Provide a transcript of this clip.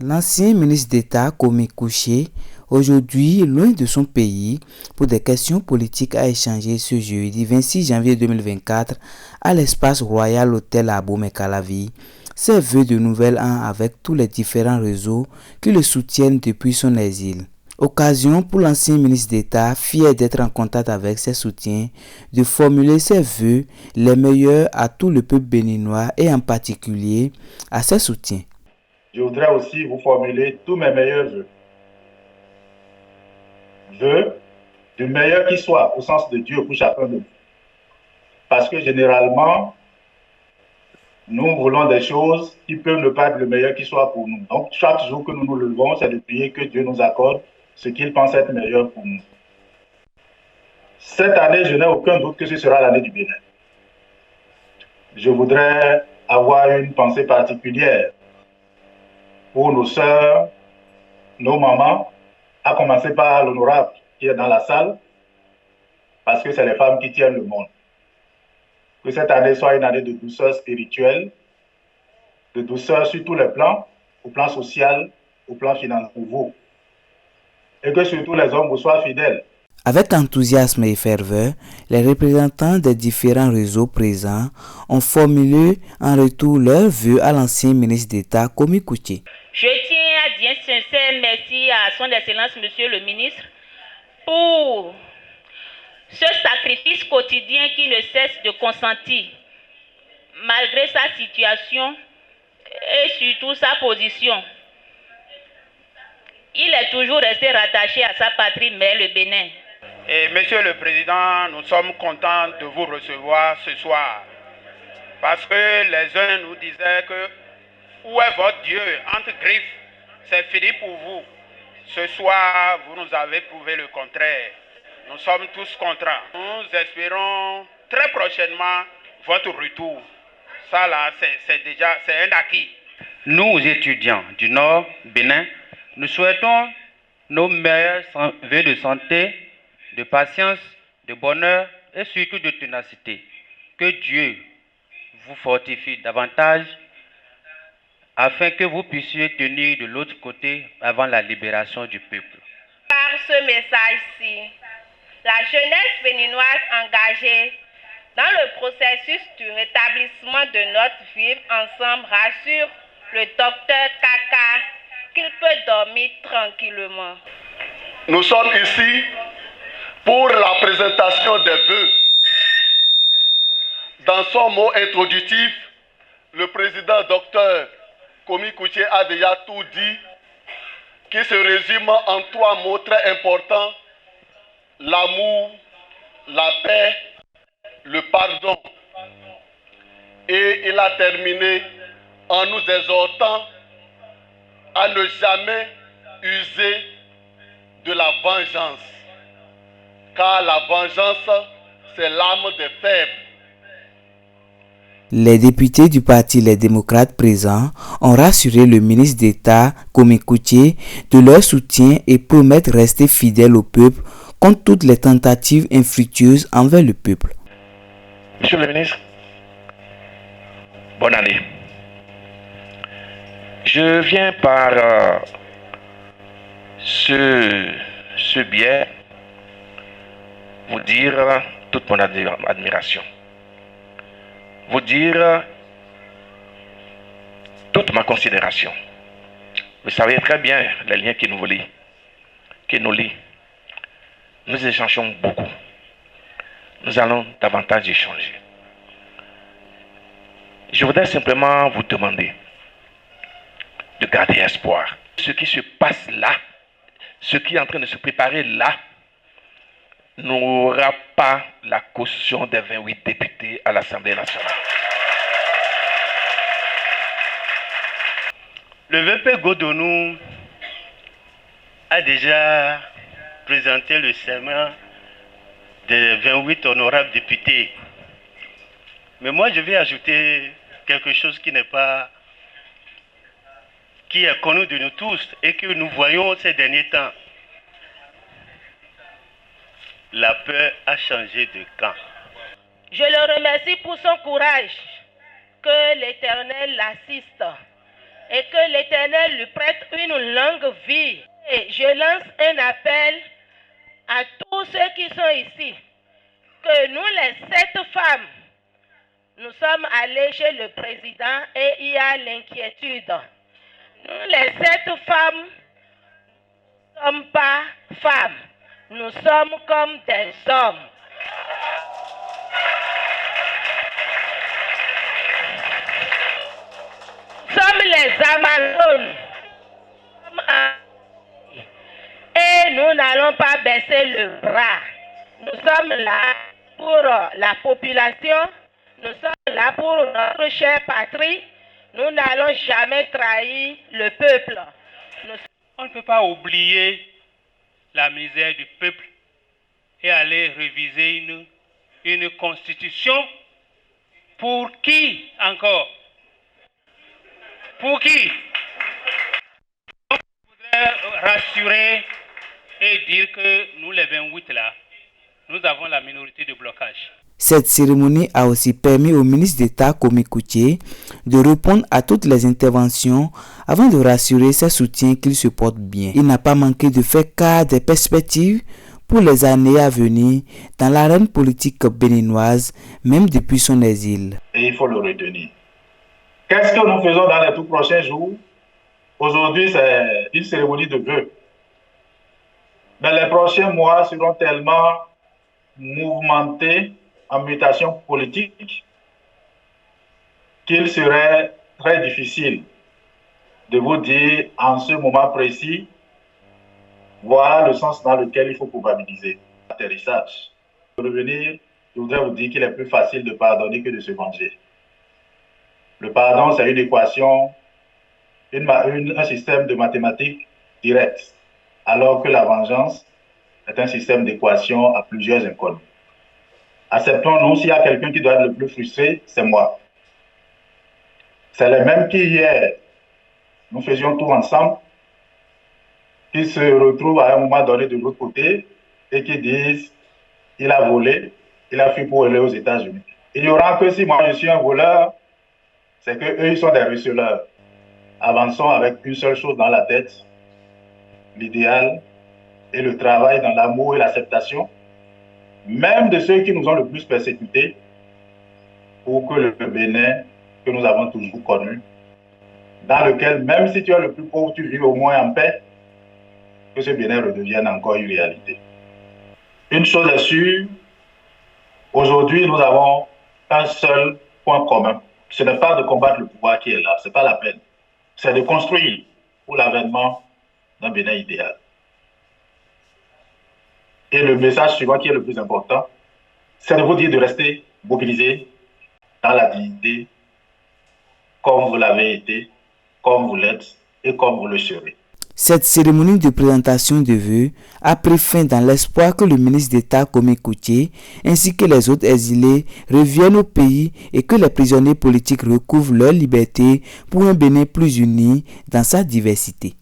L'ancien ministre d'État Kwame Kouché, aujourd'hui loin de son pays, pour des questions politiques a échangé ce jeudi 26 janvier 2024 à l'espace royal hôtel à Abomey-Calavi ses vœux de nouvel an avec tous les différents réseaux qui le soutiennent depuis son exil. Occasion pour l'ancien ministre d'État, fier d'être en contact avec ses soutiens, de formuler ses vœux les meilleurs à tout le peuple béninois et en particulier à ses soutiens. Je voudrais aussi vous formuler tous mes meilleurs vœux. Vœux du meilleur qui soit au sens de Dieu pour chacun de nous. Parce que généralement, nous voulons des choses qui peuvent ne pas être le meilleur qui soit pour nous. Donc, chaque jour que nous nous levons, c'est de prier que Dieu nous accorde ce qu'il pense être meilleur pour nous. Cette année, je n'ai aucun doute que ce sera l'année du Bénin. Je voudrais avoir une pensée particulière pour nos sœurs, nos mamans, à commencer par l'honorable qui est dans la salle, parce que c'est les femmes qui tiennent le monde. Que cette année soit une année de douceur spirituelle, de douceur sur tous les plans, au plan social, au plan financier pour vous. Et que surtout les hommes vous soient fidèles. Avec enthousiasme et ferveur, les représentants des différents réseaux présents ont formulé en retour leurs vœux à l'ancien ministre d'État Kwame Kouché. Je tiens à dire sincère merci à son Excellence Monsieur le ministre pour ce sacrifice quotidien qui ne cesse de consentir malgré sa situation et surtout sa position. Il est toujours resté rattaché à sa patrie mère, le Bénin. Et Monsieur le Président, nous sommes contents de vous recevoir ce soir. Parce que les uns nous disaient que où est votre Dieu entre griffes, c'est fini pour vous. Ce soir, vous nous avez prouvé le contraire. Nous sommes tous contents. Nous espérons très prochainement votre retour. Ça là, c'est un acquis. Nous, étudiants du Nord Bénin, nous souhaitons nos meilleurs vœux de santé, de patience, de bonheur et surtout de ténacité. Que Dieu vous fortifie davantage afin que vous puissiez tenir de l'autre côté avant la libération du peuple. Par ce message-ci, la jeunesse béninoise engagée dans le processus du rétablissement de notre vivre ensemble rassure le docteur Kaka qu'il peut dormir tranquillement. Nous sommes ici pour la présentation des vœux. Dans son mot introductif, le président docteur Kwame Kouché a déjà tout dit, qui se résume en 3 mots très importants: l'amour, la paix, le pardon. Et il a terminé en nous exhortant à ne jamais user de la vengeance, car la vengeance, c'est l'arme des faibles. Les députés du parti Les Démocrates présents ont rassuré le ministre d'État Kwame Kouché de leur soutien et promettent rester fidèles au peuple contre toutes les tentatives infructueuses envers le peuple. Monsieur le ministre, bonne année. Je viens par ce biais vous dire toute mon admiration, vous dire toute ma considération. Vous savez très bien les liens qui nous lient. Nous échangeons beaucoup. Nous allons davantage échanger. Je voudrais simplement vous demander de garder espoir. Ce qui se passe là, ce qui est en train de se préparer là, n'aura pas la caution des 28 députés à l'Assemblée nationale. Le VP Godonou a déjà présenté le serment des 28 honorables députés. Mais moi, je vais ajouter quelque chose qui est connu de nous tous et que nous voyons ces derniers temps. La peur a changé de camp. Je le remercie pour son courage. Que l'Éternel l'assiste et que l'Éternel lui prête une longue vie. Et je lance un appel à tous ceux qui sont ici, que nous les 7 femmes, nous sommes allés chez le président et il y a l'inquiétude. Nous les 7 femmes ne sommes pas femmes, nous sommes comme des hommes. Nous sommes les Amazones. Et nous n'allons pas baisser le bras. Nous sommes là pour la population. Nous sommes là pour notre chère patrie. Nous n'allons jamais trahir le peuple. On ne peut pas oublier la misère du peuple et aller réviser une constitution. Pour qui encore? Pour qui? Donc, je voudrais rassurer et dire que nous, les 28 là, nous avons la minorité de blocage. Cette cérémonie a aussi permis au ministre d'État Kwame Kouché de répondre à toutes les interventions avant de rassurer ses soutiens qu'il se porte bien. Il n'a pas manqué de faire cas des perspectives pour les années à venir dans l'arène politique béninoise, même depuis son exil. Et il faut le retenir. Qu'est-ce que nous faisons dans les tout prochains jours? Aujourd'hui, c'est une cérémonie de vœux. Mais les prochains mois seront tellement mouvementés en mutation politique qu'il serait très difficile de vous dire en ce moment précis, voilà le sens dans lequel il faut probabiliser l'atterrissage. Pour revenir, je voudrais vous dire qu'il est plus facile de pardonner que de se venger. Le pardon, c'est une équation, un système de mathématiques directes, alors que la vengeance est un système d'équations à plusieurs inconnues. Acceptons-nous, s'il y a quelqu'un qui doit être le plus frustré, c'est moi. C'est le même qui hier, nous faisions tout ensemble, qui se retrouvent à un moment donné de l'autre côté et qui disent il a volé, il a fui pour aller aux États-Unis. Ignorant que si moi je suis un voleur, c'est qu'eux ils sont des receleurs. Avançons avec une seule chose dans la tête, l'idéal et le travail dans l'amour et l'acceptation, même de ceux qui nous ont le plus persécutés, pour que le Bénin que nous avons toujours connu, dans lequel même si tu es le plus pauvre, tu vis au moins en paix, que ce Bénin redevienne encore une réalité. Une chose est sûre, aujourd'hui nous avons un seul point commun. Ce n'est pas de combattre le pouvoir qui est là, ce n'est pas la peine. C'est de construire pour l'avènement d'un Bénin idéal. Et le message suivant qui est le plus important, c'est de vous dire de rester mobilisés dans la dignité, comme vous l'avez été, comme vous l'êtes et comme vous le serez. Cette cérémonie de présentation de vœux a pris fin dans l'espoir que le ministre d'État Kwame Kouché ainsi que les autres exilés reviennent au pays et que les prisonniers politiques recouvrent leur liberté pour un Bénin plus uni dans sa diversité.